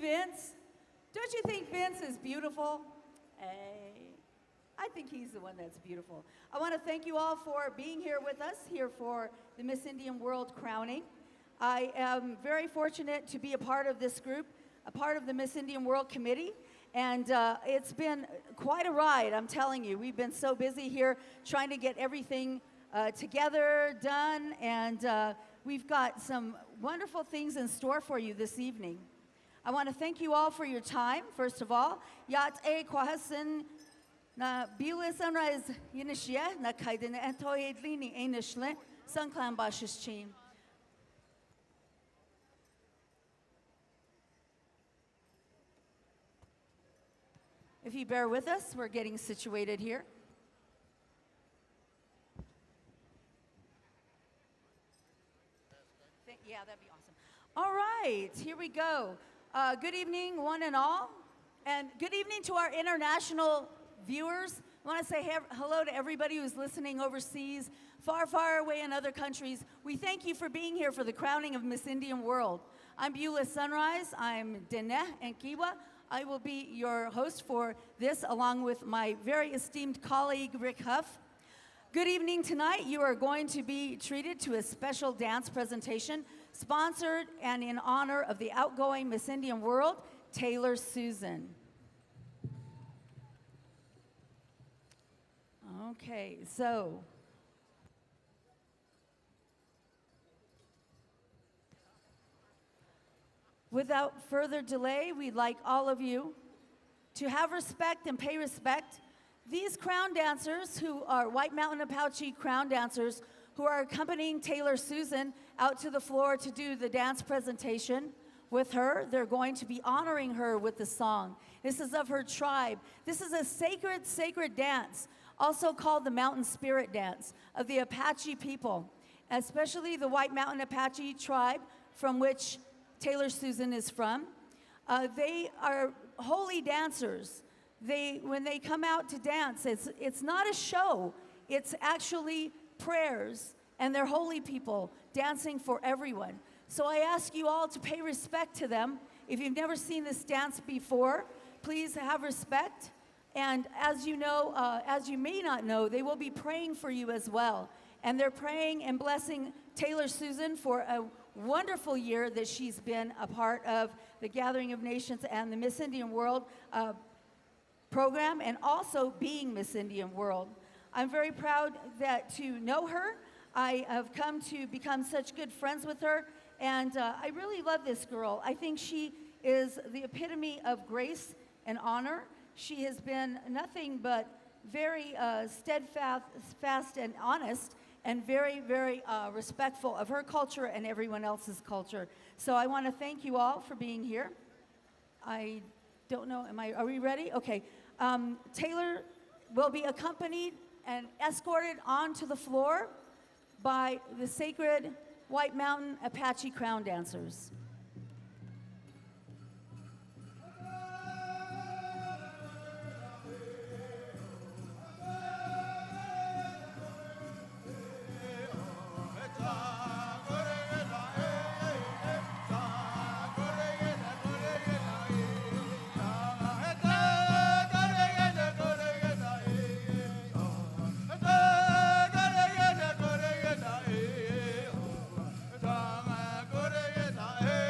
Vince? Don't you think Vince is beautiful? Hey, I think he's the one that's beautiful. I want to thank you all for being here with us here for the Miss Indian World crowning. I am very fortunate to be a part of this group, a part of the Miss Indian World Committee, and it's been quite a ride, I'm telling you. We've been so busy here trying to get everything together, done, and we've got some wonderful things in store for you this evening. I want to thank you all for your time, first of all. Yat e kwahasin na bile sunrise yinishye na kaidin entoyedlini enishle sunklan bashischim. If you bear with us, we're getting situated here. Yeah, that'd be awesome. All right, here we go. Good evening, one and all. And good evening to our international viewers. I want to say hello to everybody who's listening overseas, far, far away in other countries. We thank you for being here for the crowning of Miss Indian World. I'm Beulah Sunrise. I'm Deneh Nkiwa. I will be your host for this, along with my very esteemed colleague, Rick Huff. Good evening tonight. You are going to be treated to a special dance presentation sponsored and in honor of the outgoing Miss Indian World, Taylor Susan. Okay, so without further delay, we'd like all of you to have respect and pay respect. These crown dancers, who are White Mountain Apache crown dancers, who are accompanying Taylor Susan out to the floor to do the dance presentation with her. They're going to be honoring her with the song. This is of her tribe. This is a sacred, sacred dance, also called the Mountain Spirit Dance of the Apache people, especially the White Mountain Apache tribe from which Taylor Susan is from. They are holy dancers. When they come out to dance, it's not a show. It's actually prayers, and they're holy people dancing for everyone. So I ask you all to pay respect to them. If you've never seen this dance before, please have respect. And as you know, as you may not know, they will be praying for you as well. And they're praying and blessing Taylor Susan for a wonderful year that she's been a part of the Gathering of Nations and the Miss Indian World program, and also being Miss Indian World. I'm very proud to know her. I have come to become such good friends with her, and I really love this girl. I think she is the epitome of grace and honor. She has been nothing but very steadfast and honest, and very, very respectful of her culture and everyone else's culture. So I want to thank you all for being here. I don't know, are we ready? Okay. Taylor will be accompanied and escorted onto the floor by the sacred White Mountain Apache crown dancers. Hey!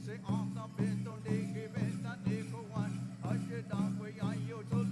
Sing on the bit, don't dig it, don't dig it, one. I should not, we are you to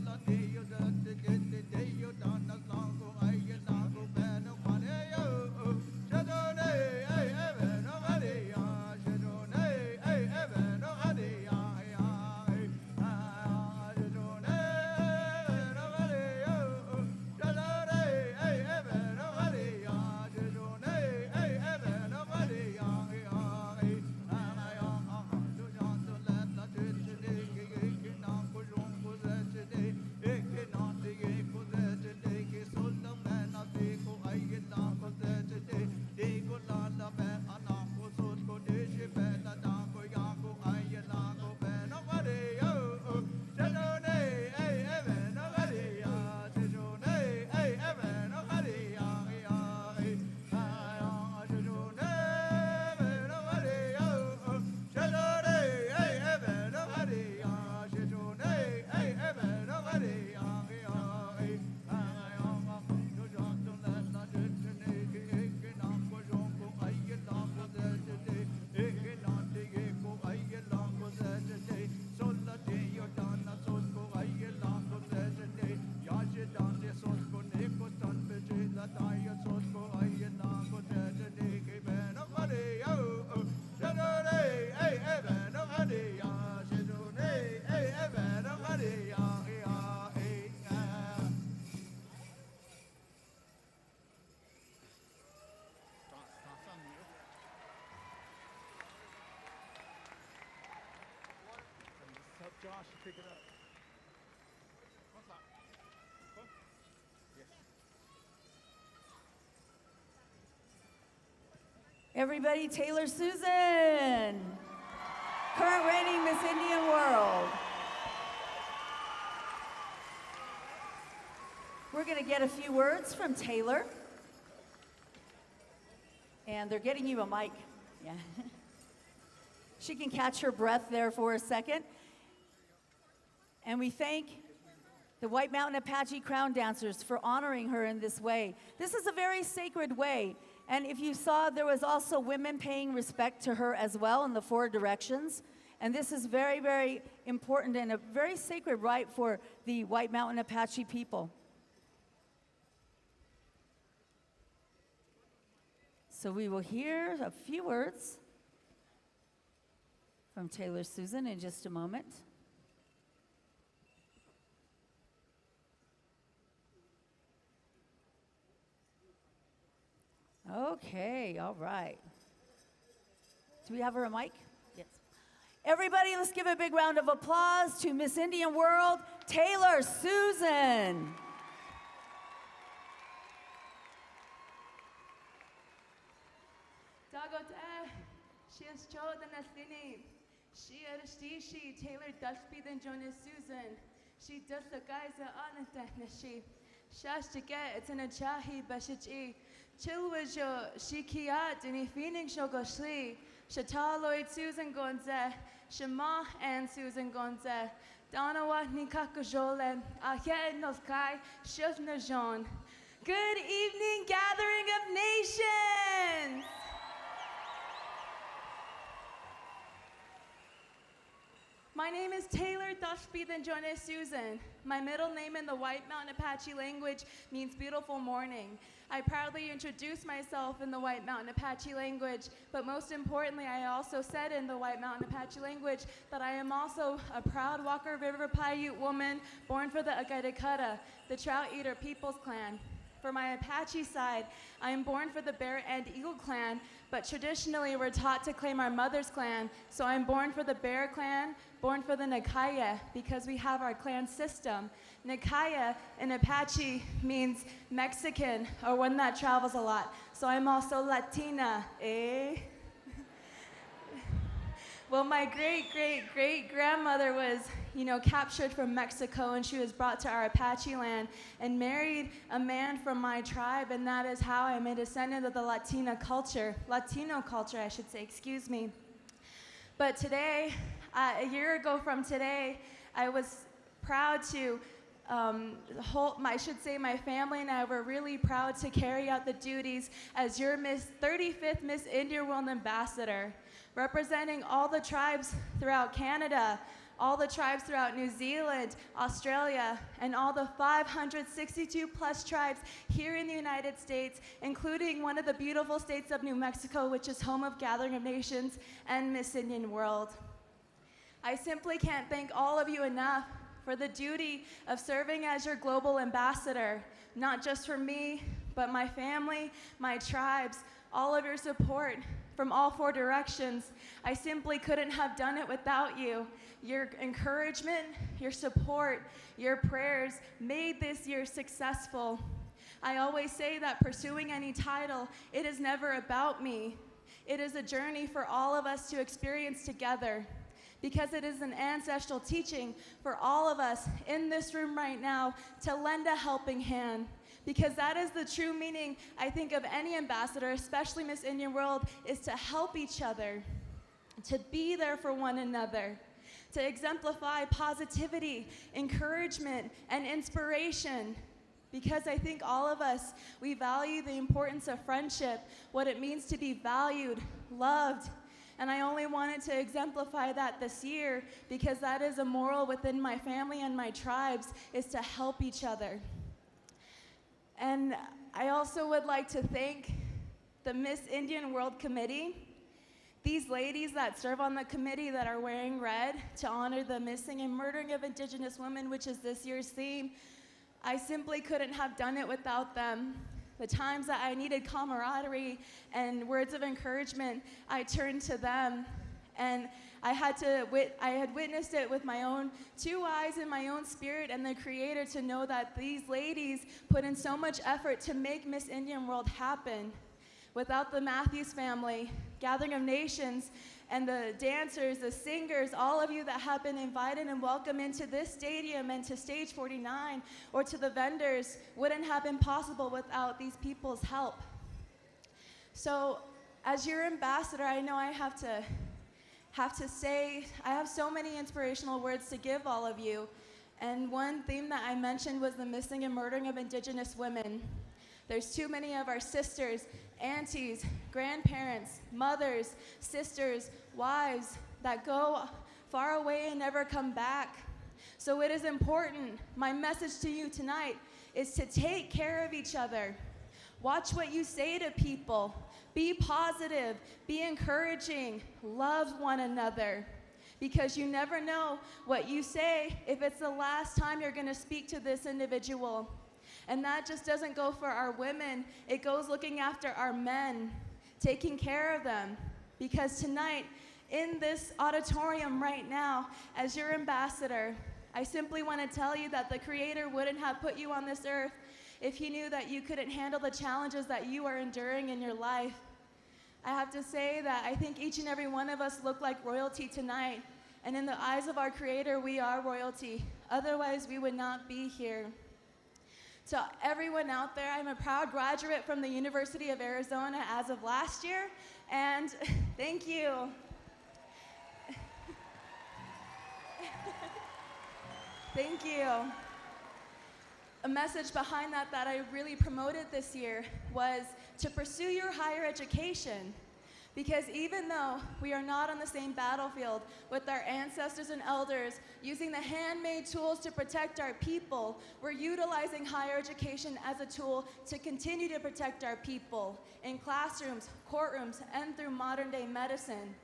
Everybody, Taylor Susan, current reigning Miss Indian World. We're going to get a few words from Taylor. And they're getting you a mic. Yeah. She can catch her breath there for a second. And we thank the White Mountain Apache Crown Dancers for honoring her in this way. This is a very sacred way. And if you saw, there was also women paying respect to her as well in the 4 directions. And this is very, very important and a very sacred rite for the White Mountain Apache people. So we will hear a few words from Taylor Susan in just a moment. Okay, all right. Do we have her a mic? Yes. Everybody, let's give a big round of applause to Miss Indian World, Taylor Susan. Taylor Dusby than Jonas Susan. She does the guys on the she. Shash to get it's in a chahi bashichi. Chill was your shikiat and Phoenix shogo shli. Shataloid Susan Gonze. Shema and Susan Gonze. Danawa Nikaka Jolen. Ahet nos kai Shufna Jean. Good evening, gathering of nations. My name is Taylor Dusby than Jonas Susan. My middle name in the White Mountain Apache language means beautiful morning. I proudly introduce myself in the White Mountain Apache language, but most importantly, I also said in the White Mountain Apache language that I am also a proud Walker River Paiute woman born for the Agaidakutta, the Trout Eater Peoples Clan. For my Apache side, I am born for the Bear and Eagle Clan, but traditionally we're taught to claim our mother's clan, so I'm born for the Bear Clan, born for the Nakaya, because we have our clan system. Nakaya in Apache means Mexican, or one that travels a lot, so I'm also Latina, eh? Well, my great-great-great-grandmother was, captured from Mexico, and she was brought to our Apache land and married a man from my tribe, and that is how I'm a descendant of the Latino culture, I should say, excuse me. But today, a year ago from today, I was proud to my family and I were really proud to carry out the duties as your 35th Miss Indian World Ambassador, representing all the tribes throughout Canada, all the tribes throughout New Zealand, Australia, and all the 562 plus tribes here in the United States, including one of the beautiful states of New Mexico, which is home of Gathering of Nations and Miss Indian World. I simply can't thank all of you enough for the duty of serving as your global ambassador, not just for me, but my family, my tribes, all of your support from all 4 directions. I simply couldn't have done it without you. Your encouragement, your support, your prayers made this year successful. I always say that pursuing any title, it is never about me. It is a journey for all of us to experience together, because it is an ancestral teaching for all of us in this room right now to lend a helping hand. Because that is the true meaning, I think, of any ambassador, especially Miss Indian World, is to help each other, to be there for one another, to exemplify positivity, encouragement, and inspiration. Because I think all of us, we value the importance of friendship, what it means to be valued, loved, and I only wanted to exemplify that this year because that is a moral within my family and my tribes, is to help each other. And I also would like to thank the Miss Indian World Committee, these ladies that serve on the committee that are wearing red to honor the missing and murdering of Indigenous women, which is this year's theme. I simply couldn't have done it without them. The times that I needed camaraderie and words of encouragement, I turned to them. And I had witnessed it with my own 2 eyes and my own spirit and the Creator to know that these ladies put in so much effort to make Miss Indian World happen. Without the Matthews family, Gathering of Nations, and the dancers, the singers, all of you that have been invited and welcomed into this stadium and to Stage 49 or to the vendors wouldn't have been possible without these people's help. So as your ambassador, I know I have to say, I have so many inspirational words to give all of you. And one theme that I mentioned was the missing and murdering of Indigenous women. There's too many of our sisters, aunties, grandparents, mothers, sisters, wives that go far away and never come back. So it is important. My message to you tonight is to take care of each other. Watch what you say to people. Be positive, be encouraging, love one another. Because you never know what you say if it's the last time you're going to speak to this individual. And that just doesn't go for our women. It goes looking after our men, taking care of them. Because tonight, in this auditorium right now, as your ambassador, I simply want to tell you that the Creator wouldn't have put you on this earth if He knew that you couldn't handle the challenges that you are enduring in your life. I have to say that I think each and every one of us look like royalty tonight. And in the eyes of our Creator, we are royalty. Otherwise, we would not be here. To everyone out there, I'm a proud graduate from the University of Arizona as of last year, and thank you. Thank you. A message behind that I really promoted this year was to pursue your higher education. Because even though we are not on the same battlefield with our ancestors and elders using the handmade tools to protect our people, we're utilizing higher education as a tool to continue to protect our people in classrooms, courtrooms, and through modern day medicine.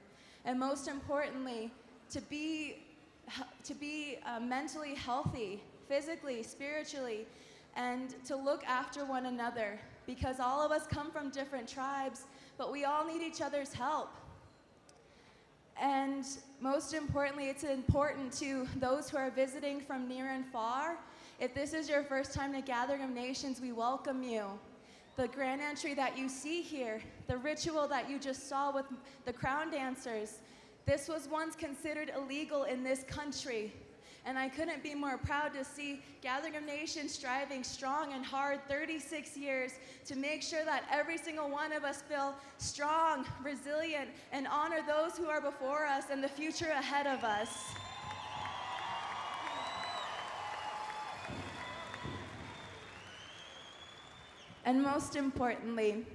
And most importantly, to be mentally healthy, physically, spiritually, and to look after one another. Because all of us come from different tribes, but we all need each other's help. And most importantly, it's important to those who are visiting from near and far. If this is your first time to Gathering of Nations, we welcome you. The grand entry that you see here, the ritual that you just saw with the crown dancers, this was once considered illegal in this country. And I couldn't be more proud to see Gathering of Nations striving strong and hard 36 years to make sure that every single one of us feel strong, resilient, and honor those who are before us and the future ahead of us. And most importantly,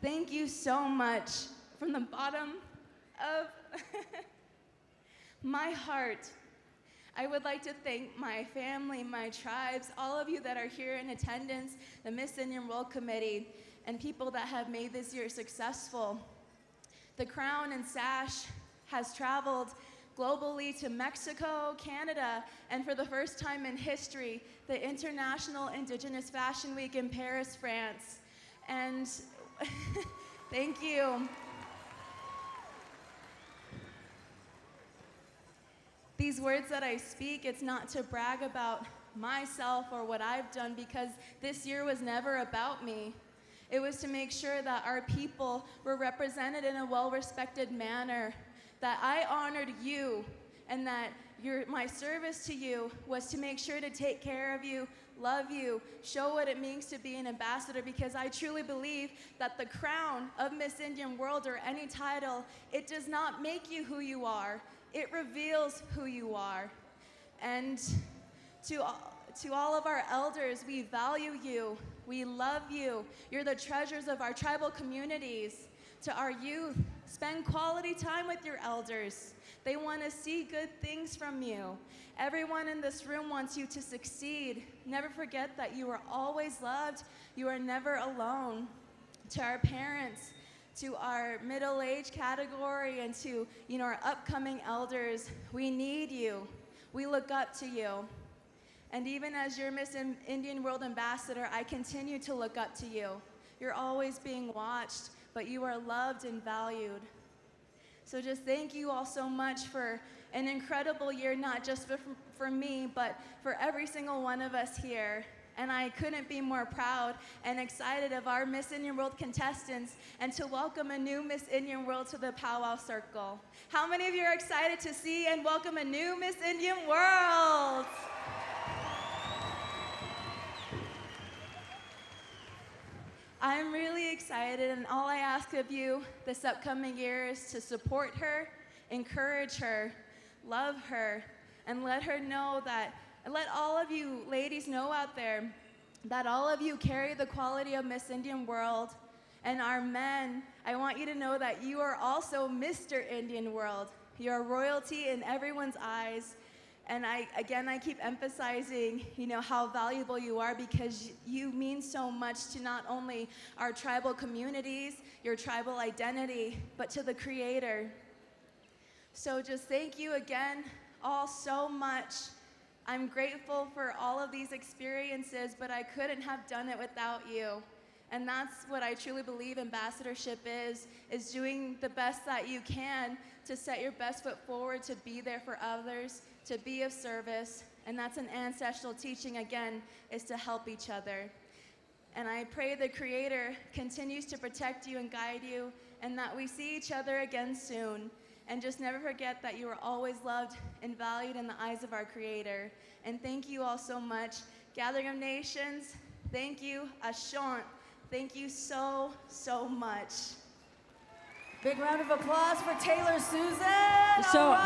thank you so much from the bottom of my heart. I would like to thank my family, my tribes, all of you that are here in attendance, the Miss Indian World Committee, and people that have made this year successful. The crown and sash has traveled globally to Mexico, Canada, and for the first time in history, the International Indigenous Fashion Week in Paris, France. And thank you. These words that I speak, it's not to brag about myself or what I've done, because this year was never about me. It was to make sure that our people were represented in a well-respected manner, that I honored you, and that my service to you was to make sure to take care of you, love you, show what it means to be an ambassador, because I truly believe that the crown of Miss Indian World, or any title, it does not make you who you are. It reveals who you are. And to all of our elders, we value you. We love you. You're the treasures of our tribal communities. To our youth, spend quality time with your elders. They want to see good things from you. Everyone in this room wants you to succeed. Never forget that you are always loved. You are never alone. To our parents, to our middle-age category, and to our upcoming elders, we need you. We look up to you. And even as your Miss Indian World Ambassador, I continue to look up to you. You're always being watched, but you are loved and valued. So just thank you all so much for an incredible year, not just for me, but for every single one of us here. And I couldn't be more proud and excited of our Miss Indian World contestants and to welcome a new Miss Indian World to the Powwow Circle. How many of you are excited to see and welcome a new Miss Indian World? I'm really excited, and all I ask of you this upcoming year is to support her, encourage her, love her, and let her know that, and let all of you ladies know out there that all of you carry the quality of Miss Indian World. And our men, I want you to know that you are also Mr. Indian World. You're royalty in everyone's eyes. And I keep emphasizing, how valuable you are, because you mean so much to not only our tribal communities, your tribal identity, but to the Creator. So just thank you again all so much. I'm grateful for all of these experiences, but I couldn't have done it without you. And that's what I truly believe ambassadorship is doing the best that you can to set your best foot forward, to be there for others, to be of service. And that's an ancestral teaching, again, is to help each other. And I pray the Creator continues to protect you and guide you, and that we see each other again soon. And just never forget that you are always loved and valued in the eyes of our Creator. And thank you all so much. Gathering of Nations, thank you. Ashant, thank you so, so much. Big round of applause for Taylor Susan. So All right.